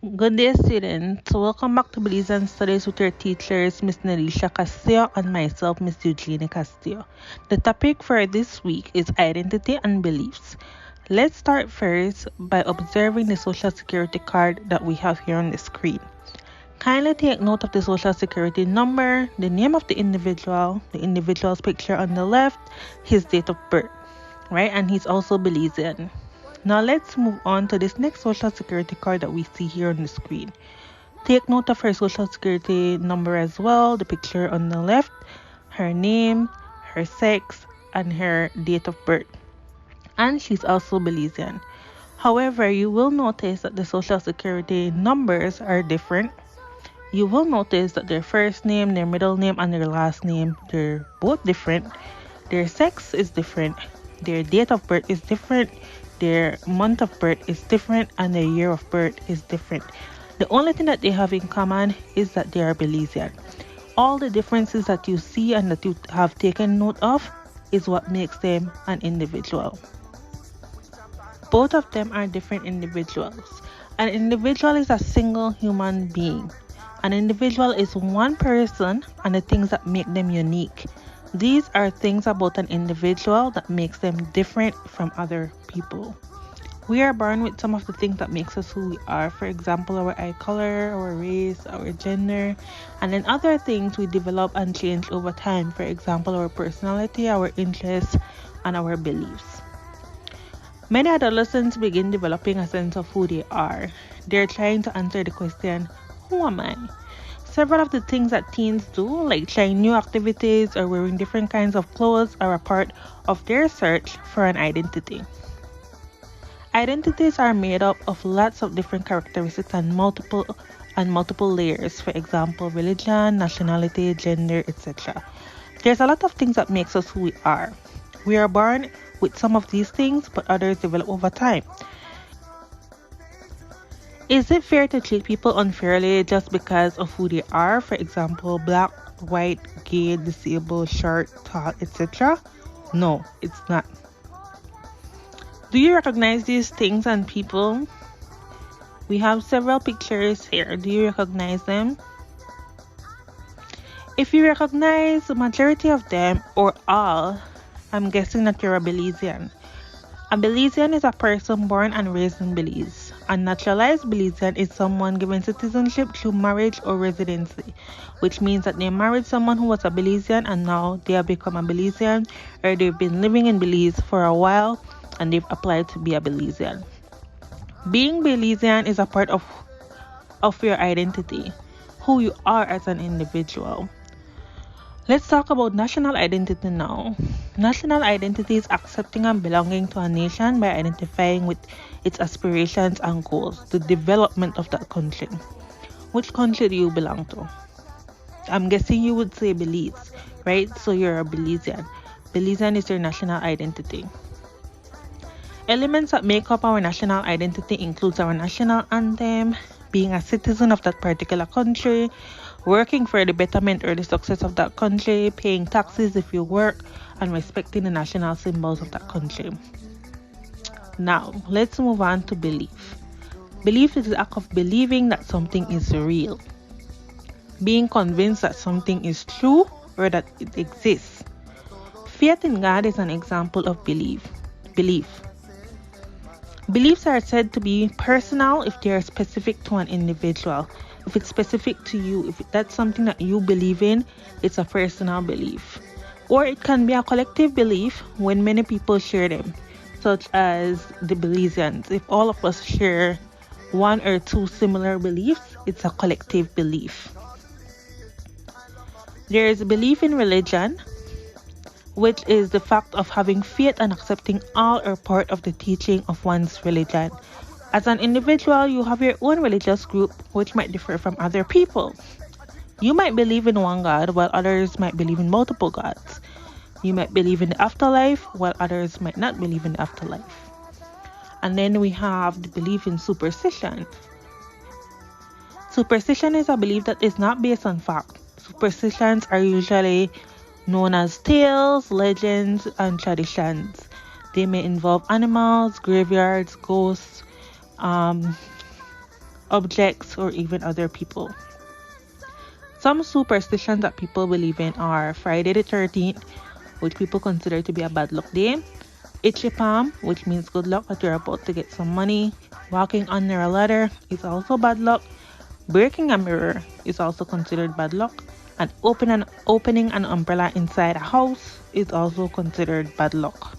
Good day, students. Welcome back to Belizean Studies with your teachers, Miss Nelisha Castillo and myself, Miss Eugenie Castillo. The topic for this week is identity and beliefs. Let's start first by observing the Social Security card that we have here on the screen. Kindly take note of the Social Security number, the name of the individual's picture on the left, his date of birth, right? And he's also Belizean. Now let's move on to this next Social Security card that we see here on the screen. Take note of her Social Security number as well, the picture on the left, her name, her sex, and her date of birth. And she's also Belizean. However, you will notice that the Social Security numbers are different. You will notice that their first name, their middle name, and their last name, they're both different. Their sex is different. Their date of birth is different. Their month of birth is different, and their year of birth is different. The only thing that they have in common is that they are Belizean. All the differences that you see and that you have taken note of is what makes them an individual. Both of them are different individuals. An individual is a single human being. An individual is one person and the things that make them unique. These are things about an individual that makes them different from other people. We are born with some of the things that makes us who we are. For example, our eye color, our race, our gender, and then other things we develop and change over time. For example, our personality, our interests, and our beliefs. Many adolescents begin developing a sense of who they are. They're trying to answer the question, who am I? Several of the things that teens do, like trying new activities or wearing different kinds of clothes, are a part of their search for an identity. Identities are made up of lots of different characteristics and multiple layers. For example, religion, nationality, gender, etc. There's a lot of things that makes us who we are. We are born with some of these things, but others develop over time. Is it fair to treat people unfairly just because of who they are? For example, black, white, gay, disabled, short, tall, etc.? No, it's not. Do you recognize these things and people? We have several pictures here. Do you recognize them? If you recognize the majority of them or all, I'm guessing that you're a Belizean. A Belizean is a person born and raised in Belize. A naturalized Belizean is someone given citizenship through marriage or residency, which means that they married someone who was a Belizean and now they have become a Belizean, or they've been living in Belize for a while and they've applied to be a Belizean. Being Belizean is a part of your identity, who you are as an individual. Let's talk about national identity now. National identity is accepting and belonging to a nation by identifying with its aspirations and goals, the development of that country. Which country do you belong to? I'm guessing you would say Belize, right? So you're a Belizean. Belizean is your national identity. Elements that make up our national identity includes our national anthem, being a citizen of that particular country, working for the betterment or the success of that country, paying taxes if you work, and respecting the national symbols of that country. Now, let's move on to belief. Belief is the act of believing that something is real. Being convinced that something is true or that it exists. Faith in God is an example of belief. Beliefs are said to be personal if they are specific to an individual. If it's specific to you, if that's something that you believe in, it's a personal belief. Or it can be a collective belief when many people share them, such as the Belizeans. If all of us share one or two similar beliefs, it's a collective belief. There is belief in religion, which is the fact of having faith and accepting all or part of the teaching of one's religion. As an individual, you have your own religious group, which might differ from other people. You might believe in one God, while others might believe in multiple gods. You might believe in the afterlife, while others might not believe in the afterlife. And then we have the belief in superstition. Superstition is a belief that is not based on fact. Superstitions are usually known as tales, legends, and traditions. They may involve animals, graveyards, ghosts, objects, or even other people. Some superstitions that people believe in are Friday the 13th, which people consider to be a bad luck day, itchy palm, which means good luck that you're about to get some money, walking under a ladder is also bad luck, breaking a mirror is also considered bad luck, and opening an umbrella inside a house is also considered bad luck.